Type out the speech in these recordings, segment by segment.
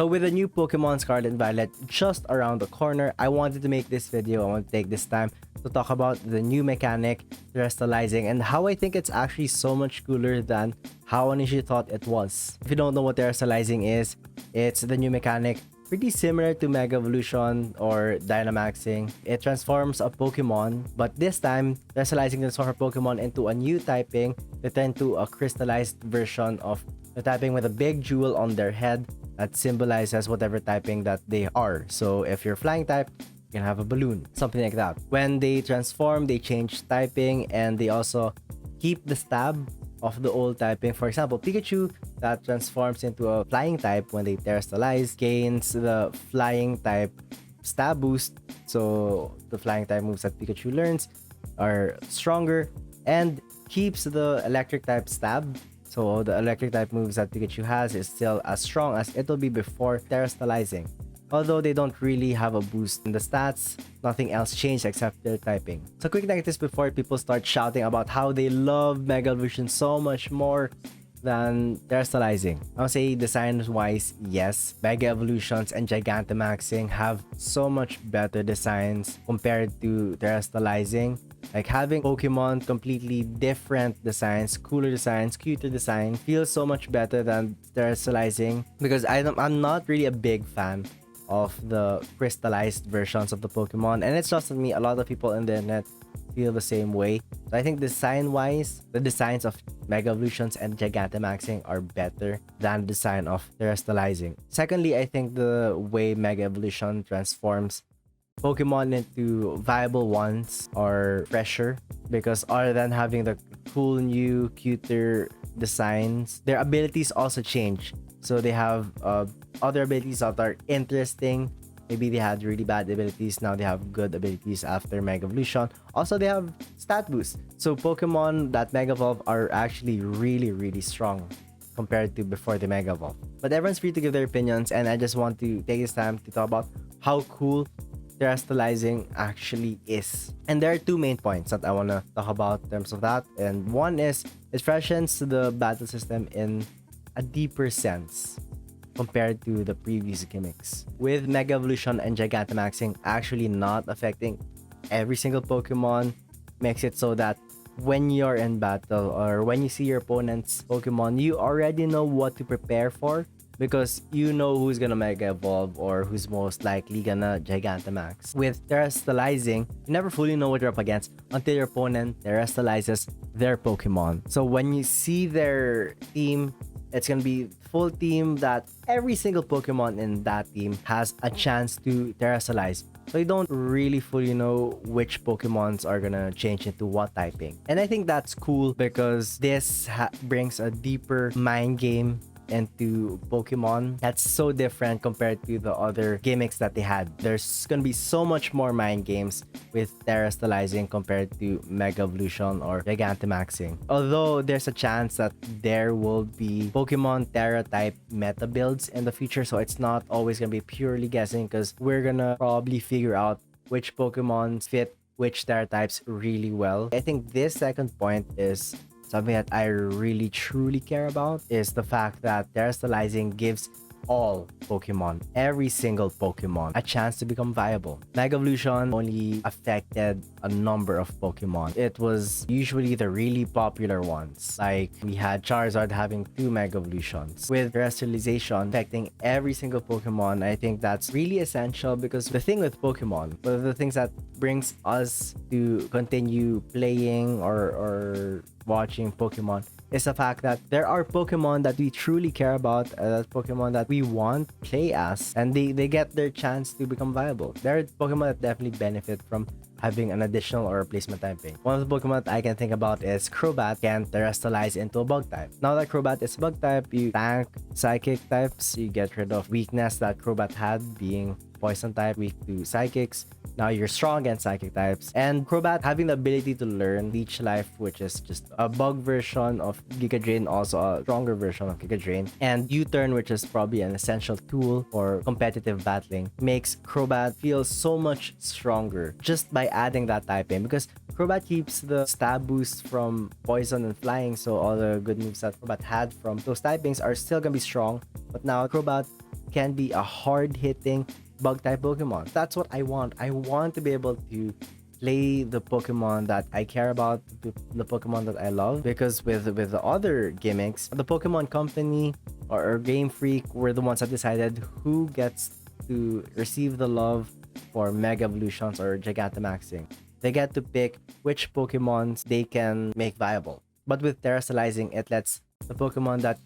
So with the new Pokemon Scarlet and Violet just around the corner, I wanted to make this video. I want to take this time to talk about the new mechanic, Terastallizing, and how I think it's actually so much cooler than how I initially thought it was. If you don't know what Terastallizing is, it's the new mechanic pretty similar to Mega Evolution or Dynamaxing. It transforms a Pokemon, but this time, Terastallizing transforms a Pokemon into a new typing that turn to a crystallized version of the typing with a big jewel on their head that symbolizes whatever typing that they are. So if you're flying type, you can have a balloon, something like that. When they transform, they change typing, and they also keep the stab of the old typing. For example, Pikachu that transforms into a flying type when they terastallize gains the flying type stab boost. So the flying type moves that Pikachu learns are stronger, and keeps the electric type stab. So the electric type moves that Pikachu has is still as strong as it will be before terastallizing. Although they don't really have a boost in the stats, nothing else changed except their typing. So quick negatives before people start shouting about how they love Mega Evolution so much more than Terastallizing. I'll say design-wise, yes, Mega Evolutions and Gigantamaxing have so much better designs compared to Terastallizing. Like having Pokemon completely different designs, cooler designs, cuter design feels so much better than Terastallizing, because I'm not really a big fan of the crystallized versions of the Pokemon, and it's just me, a lot of people in the internet feel the same way. So I think design-wise, the designs of Mega Evolutions and Gigantamaxing are better than the design of Terastallizing. Secondly, I think the way Mega Evolution transforms Pokemon into viable ones are fresher, because other than having the cool new cuter designs, their abilities also change. So they have other abilities that are interesting. Maybe they had really bad abilities, now they have good abilities after Mega Evolution. Also, they have stat boost. So Pokemon that Mega Evolve are actually really strong compared to before the Mega Evolve. But everyone's free to give their opinions, and I just want to take this time to talk about how cool Terastallizing actually is. And there are two main points that I want to talk about in terms of that. And one is it freshens the battle system in a deeper sense compared to the previous gimmicks, with Mega Evolution and Gigantamaxing actually not affecting every single Pokemon. Makes it so that when you're in battle or when you see your opponent's Pokemon, you already know what to prepare for, because you know who's gonna Mega Evolve or who's most likely gonna Gigantamax. With Terastallizing, you never fully know what you're up against until your opponent terastallizes their Pokemon. So when you see their team, it's gonna be full team that every single Pokemon in that team has a chance to terastallize. So you don't really fully know which Pokemons are gonna change into what typing. And I think that's cool, because this brings a deeper mind game into Pokemon that's so different compared to the other gimmicks that they had. There's gonna be so much more mind games with Terastallizing compared to Mega Evolution or Gigantamaxing. Although there's a chance that there will be Pokemon Tera type meta builds in the future, so it's not always gonna be purely guessing, because we're gonna probably figure out which Pokemon fit which Tera types really well. I think this second point is something that I really truly care about, is the fact that Terastallizing gives all Pokemon, every single Pokemon, a chance to become viable. Mega Evolution only affected a number of Pokemon. It was usually the really popular ones. Like we had Charizard having 2 Mega Evolutions. With Terastallization affecting every single Pokemon, I think that's really essential, because the thing with Pokemon, one of the things that brings us to continue playing or watching Pokemon is the fact that there are Pokemon that we truly care about, Pokemon that we want to play as, and they get their chance to become viable. There are Pokemon that definitely benefit from having an additional or replacement typing. One of the Pokemon that I can think about is Crobat, can terastallize into a bug type. Now that Crobat is bug type, you tank psychic types, you get rid of weakness that Crobat had, being poison type, weak to psychics. Now you're strong against psychic types. And Crobat having the ability to learn Leech Life, which is just a bug version of Giga Drain, also a stronger version of Giga Drain. And U-Turn, which is probably an essential tool for competitive battling, makes Crobat feel so much stronger just by adding that typing, because Crobat keeps the stab boost from poison and flying, so all the good moves that Crobat had from those typings are still gonna be strong. But now Crobat can be a hard-hitting bug type Pokemon. That's what I want. I want to be able to play the Pokemon that I care about, the Pokemon that I love. Because with the other gimmicks, the Pokemon Company or Game Freak were the ones that decided who gets to receive the love for Mega Evolutions or Gigantamaxing. They get to pick which Pokemons they can make viable. But with Terastallizing, it lets the Pokemon that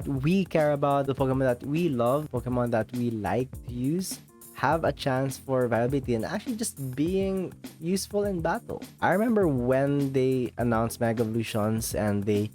we care about, the Pokemon that we love, Pokemon that we like to use, have a chance for viability and actually just being useful in battle. I remember when they announced Mega Evolutions and they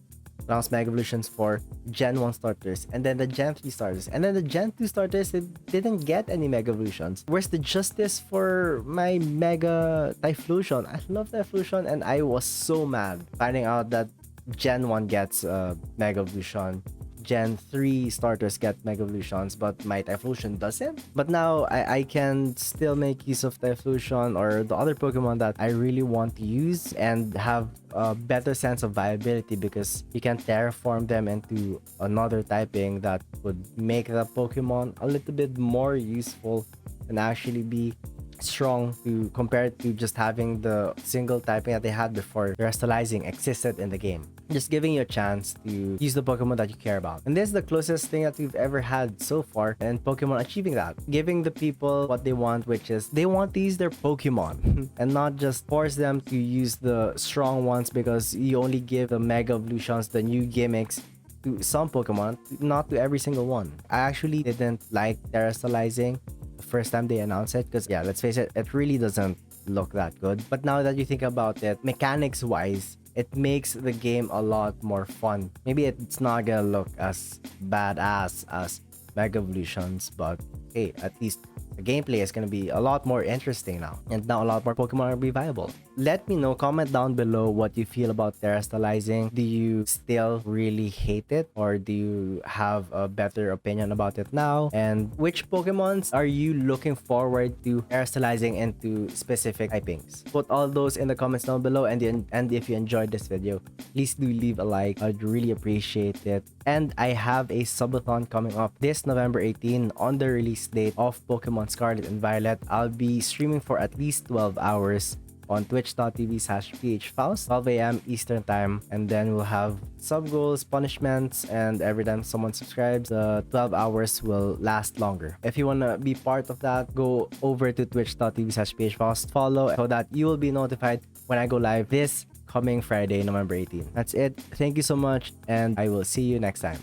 announced Mega Evolutions for Gen 1 starters and then the Gen 3 starters and then the Gen 2 starters, they didn't get any Mega Evolutions. Where's the justice for my Mega Typhlosion? I love Typhlosion and I was so mad finding out that Gen 1 gets Mega Evolution. Gen 3 starters get Mega Evolutions, but my Typhlosion doesn't. But now I can still make use of Typhlosion or the other Pokemon that I really want to use and have a better sense of viability because you can terraform them into another typing that would make the Pokemon a little bit more useful and actually be strong to compared to just having the single typing that they had before Terastallizing existed in the game. Just giving you a chance to use the Pokemon that you care about. And this is the closest thing that we've ever had so far and Pokemon achieving that. Giving the people what they want, which is they want to use their Pokemon and not just force them to use the strong ones because you only give the Mega Evolutions, the new gimmicks, to some Pokemon, not to every single one. I actually didn't like Terastallizing the first time they announced it because yeah, let's face it, it really doesn't look that good. But now that you think about it, mechanics wise, it makes the game a lot more fun. Maybe it's not gonna look as badass as Mega Evolutions, but hey, at least the gameplay is gonna be a lot more interesting now. And now a lot more Pokemon will be viable. Let me know, comment down below what you feel about Terastallizing. Do you still really hate it? Or do you have a better opinion about it now? And which Pokemons are you looking forward to Terastallizing into specific typings? Put all those in the comments down below. And if you enjoyed this video, please do leave a like. I'd really appreciate it. And I have a subathon coming up this November 18 on the release date of Pokemon Scarlet and Violet. I'll be streaming for at least 12 hours on twitch.tv/phfaust, 12 a.m. Eastern time, and then we'll have sub goals, punishments, and every time someone subscribes, the 12 hours will last longer. If you want to be part of that, go over to twitch.tv/phfaust, follow so that you will be notified when I go live this coming Friday, November 18. That's it. Thank you so much, and I will see you next time.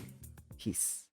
Peace.